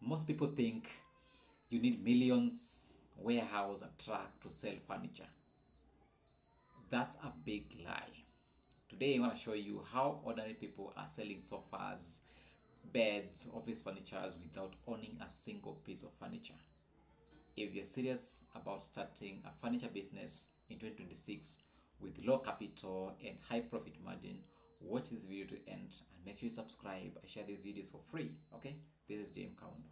Most people think you need millions, warehouse, a truck to sell furniture. That's a big lie. Today I want to show you how ordinary people are selling sofas, beds, office furniture without owning a single piece of furniture. If you're serious about starting a furniture business in 2026 with low capital and high profit margin, watch this video to end and make sure you subscribe. I share these videos for free. Okay, this is James Count.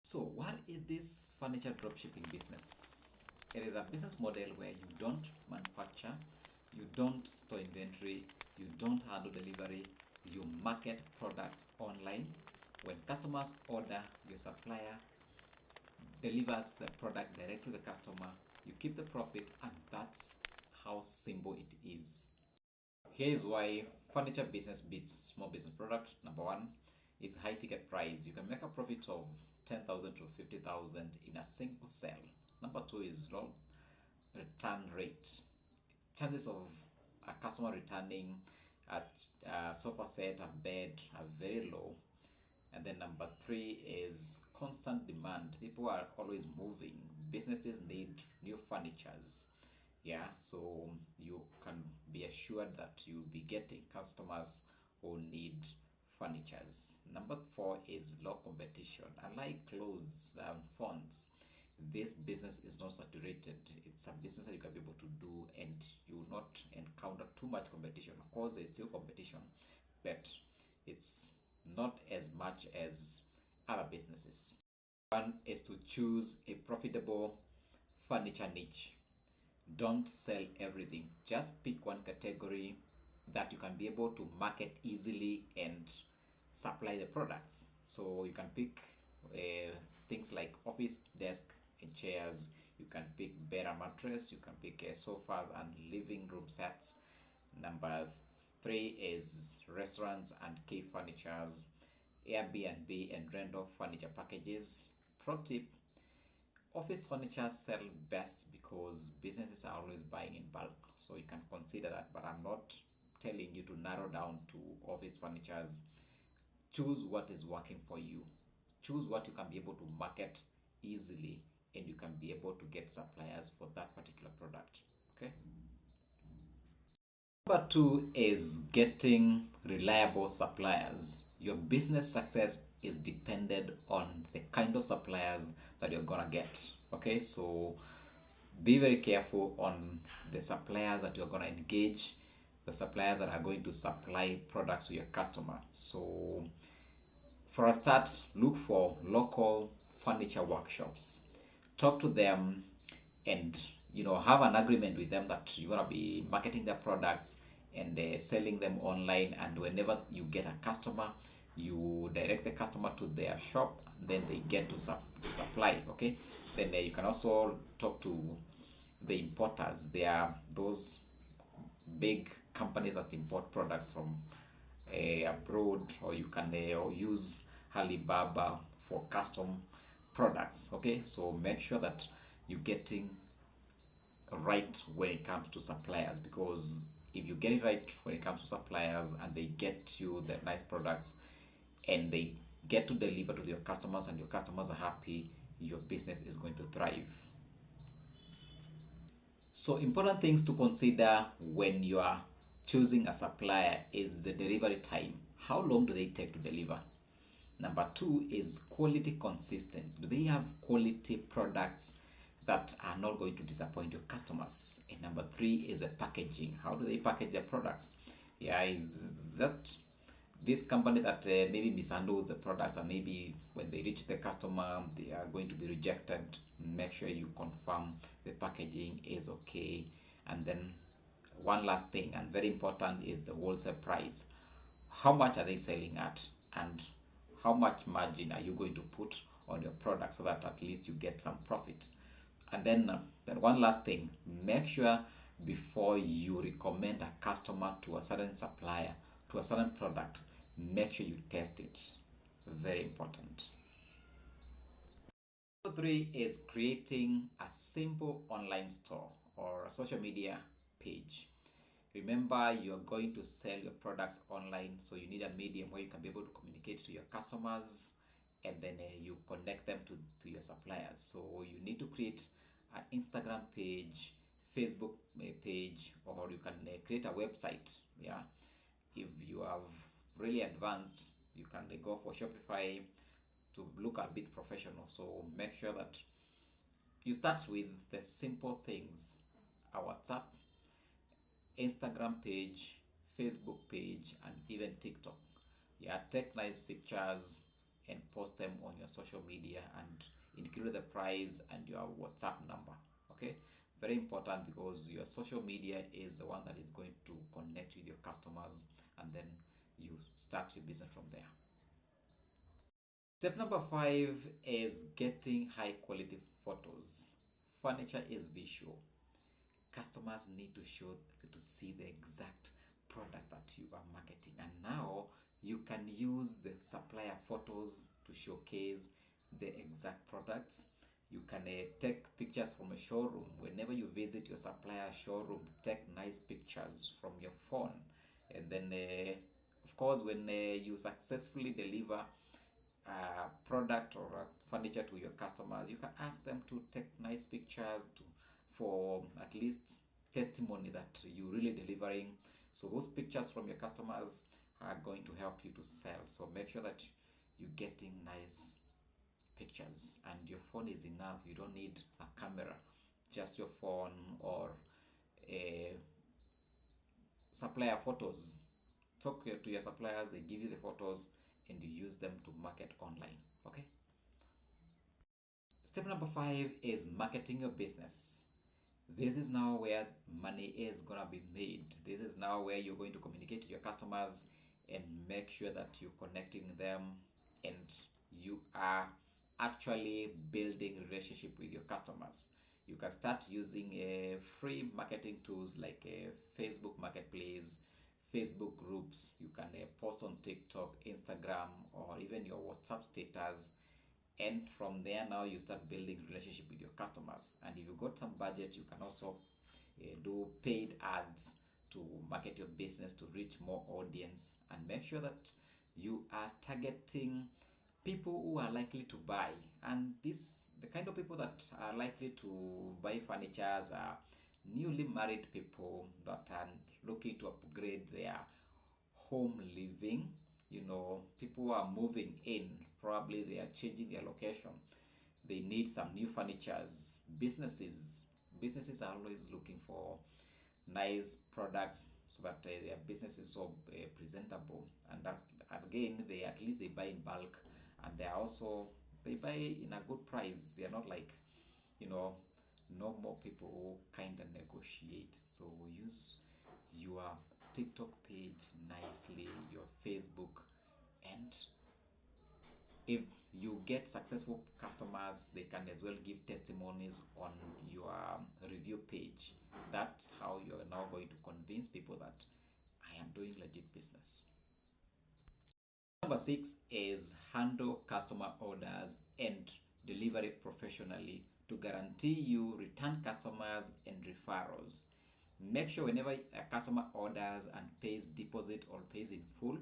So what is this furniture dropshipping business? It is a business model where you don't manufacture, you don't store inventory, you don't handle delivery, you market products online. When customers order, your supplier delivers the product direct to the customer, you keep the profit, and that's how simple it is. Here is why furniture business beats small business product. Number one is high ticket price. You can make a profit of 10,000 to 50,000 in a single sale. Number two is low return rate. Chances of a customer returning a sofa set, a bed are very low. And then number three is constant demand. People are always moving. Businesses need new furnitures. Yeah, so you can be assured that you'll be getting customers who need furnitures. Number four is low competition. Unlike clothes, phones, this business is not saturated. It's a business that you can be able to do, and you will not encounter too much competition. Of course, there's still competition, but it's not as much as other businesses. One is to choose a profitable furniture niche. Don't sell everything. Just pick one category that you can be able to market easily and supply the products. So you can pick things like office desk and chairs. You can pick bed and mattress. You can pick sofas and living room sets. Number three is restaurants and key furnitures, Airbnb and rental furniture packages. Pro tip: office furniture sell best because businesses are always buying in bulk. So you can consider that, but I'm not telling you to narrow down to office furnitures. Choose what is working for you. Choose what you can be able to market easily, and you can be able to get suppliers for that particular product. Okay. Number two is getting reliable suppliers. Your business success is dependent on the kind of suppliers that you're gonna get. Okay, so be very careful on the suppliers that you're gonna engage, the suppliers that are going to supply products to your customer. So for a start, look for local furniture workshops. Talk to them and have an agreement with them that you're gonna be marketing their products and selling them online, and whenever you get a customer, you direct the customer to their shop, and then they get to supply. Okay, then you can also talk to the importers. There are those big companies that import products from abroad, or you can use Alibaba for custom products. Okay, so make sure that you're getting right when it comes to suppliers, because if you get it right when it comes to suppliers and they get you the nice products and they get to deliver to your customers and your customers are happy, your business is going to thrive. So important things to consider when you are choosing a supplier is the delivery time. How long do they take to deliver? Number two is quality consistent. Do they have quality products that are not going to disappoint your customers? And number three is the packaging. How do they package their products? Yeah, is that this company that maybe mishandles the products, and maybe when they reach the customer they are going to be rejected? Make sure you confirm the packaging is okay. And then one last thing, and very important, is the wholesale price. How much are they selling at, and how much margin are you going to put on your product so that at least you get some profit? And then one last thing, make sure before you recommend a customer to a certain supplier, to a certain product, make sure you test it. Very important. Number three is creating a simple online store or a social media page. Remember, you're going to sell your products online, so you need a medium where you can be able to communicate to your customers and then you connect them to your suppliers. So you need to create an Instagram page, Facebook page, or you can create a website. Yeah, if you have really advanced, you can go for Shopify to look a bit professional. So make sure that you start with the simple things: a WhatsApp, Instagram page, Facebook page, and even TikTok. Yeah, take nice pictures and post them on your social media and include the price and your WhatsApp number. Okay, very important, because your social media is the one that is going to connect with your customers, and then you start your business from there. Step number 5 is getting high quality photos. Furniture is visual. Customers need to see the exact product that you are marketing, and now you can use the supplier photos to showcase the exact products. You can take pictures from a showroom. Whenever you visit your supplier showroom, take nice pictures from your phone, and then of course, when you successfully deliver a product or a furniture to your customers, you can ask them to take nice pictures to for at least testimony that you really delivering. So those pictures from your customers are going to help you to sell. So make sure that you're getting nice pictures, and your phone is enough. You don't need a camera, just your phone or a supplier photos. Talk to your suppliers, they give you the photos, and you use them to market online. Okay. Step number 5 is marketing your business. This is now where money is gonna be made. This is now where you're going to communicate to your customers and make sure that you're connecting them, and you are actually building relationship with your customers. You can start using free marketing tools like Facebook Marketplace, Facebook groups. You can post on TikTok, Instagram, or even your WhatsApp status, and from there now you start building relationship with your customers. And if you got some budget, you can also do paid ads to market your business to reach more audience, and make sure that you are targeting people who are likely to buy. And this the kind of people that are likely to buy furnitures are newly married people that are looking to upgrade their home living. People who are moving in, probably they are changing their location, they need some new furnitures. Businesses are always looking for nice products so that their business is so presentable. And that's, again, they at least they buy in bulk, and they buy in a good price. They're not like, you know normal people who kind of negotiate. So use your TikTok page nicely, your Facebook, and if you get successful customers, they can as well give testimonies on your review page. That's how you're now going to convince people that I am doing legit business. Number 6 is handle customer orders and delivery professionally to guarantee you return customers and referrals. Make sure whenever a customer orders and pays deposit or pays in full,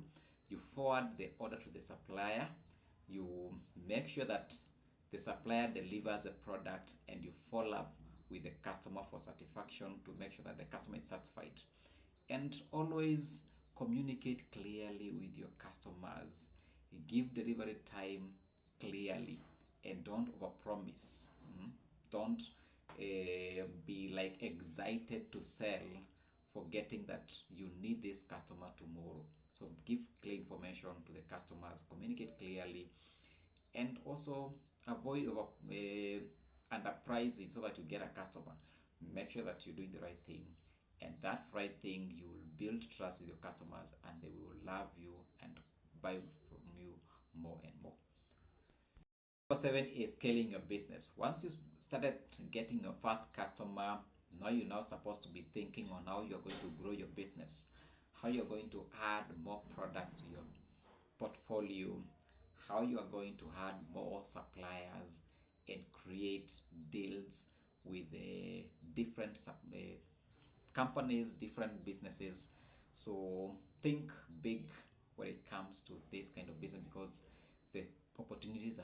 you forward the order to the supplier. You make sure that the supplier delivers a product, and you follow up with the customer for satisfaction to make sure that the customer is satisfied. And always communicate clearly with your customers. Give delivery time clearly, and don't overpromise. Don't be like excited to sell, forgetting that you need this customer tomorrow. So give clear information to the customers, communicate clearly, and also avoid underpricing so that you get a customer. Make sure that you're doing the right thing, and that right thing, you will build trust with your customers, and they will love you and buy from you more and more. Number 7 is scaling your business. Once you started getting your first customer, now you're now supposed to be thinking on how you're going to grow your business, how you're going to add more products to your portfolio, how you are going to add more suppliers and create deals with different companies, different businesses. So think big when it comes to this kind of business, because the opportunities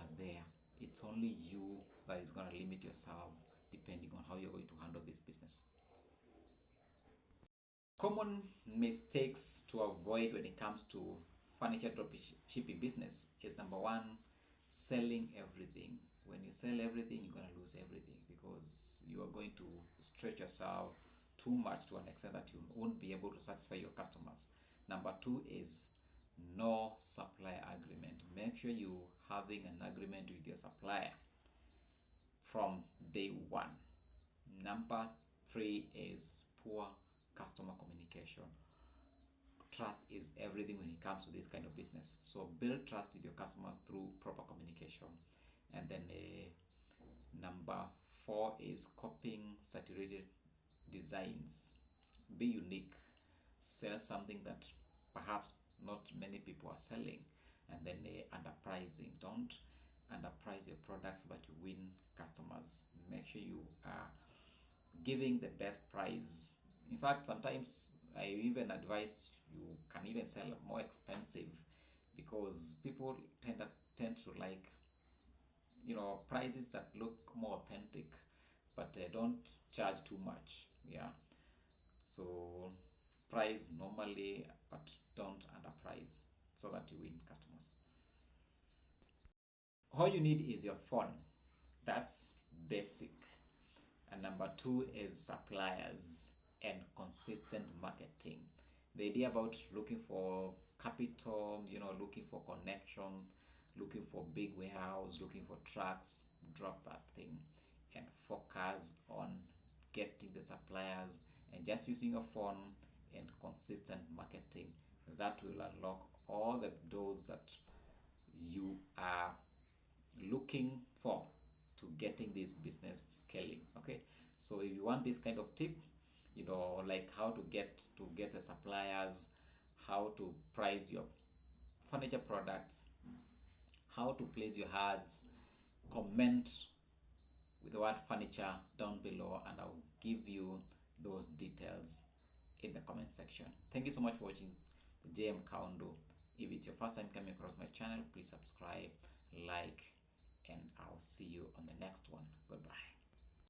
only you that is going to limit yourself depending on how you're going to handle this business. Common mistakes to avoid when it comes to furniture drop shipping business is number one, selling everything. When you sell everything, you're going to lose everything because you are going to stretch yourself too much to an extent that you won't be able to satisfy your customers. Number two is no supplier agreement. Make sure you having an agreement with your supplier from day one. Number three is poor customer communication. Trust is everything when it comes to this kind of business. So build trust with your customers through proper communication. And then number four is copying saturated designs. Be unique. Sell something that perhaps not many people are selling. And then underpricing. Don't underprice your products so that you win customers. Make sure you are giving the best price. In fact, sometimes I even advise you can even sell more expensive because people tend to like prices that look more authentic, but don't charge too much. Yeah, so price normally, but don't underprice so that you win customers. All you need is your phone. That's basic. And number two is suppliers and consistent marketing. The idea about looking for capital, looking for connection, looking for big warehouse, looking for trucks, drop that thing and focus on getting the suppliers and just using your phone and consistent marketing. That will unlock all the doors that you are looking for to getting this business scaling. Okay, so if you want this kind of tip, like how to get the suppliers, how to price your furniture products, how to place your ads, comment with the word furniture down below and I'll give you those details in the comment section. Thank you so much for watching the JM Kaundo. If it's your first time coming across my channel, please subscribe, like, and I'll see you on the next one. Goodbye.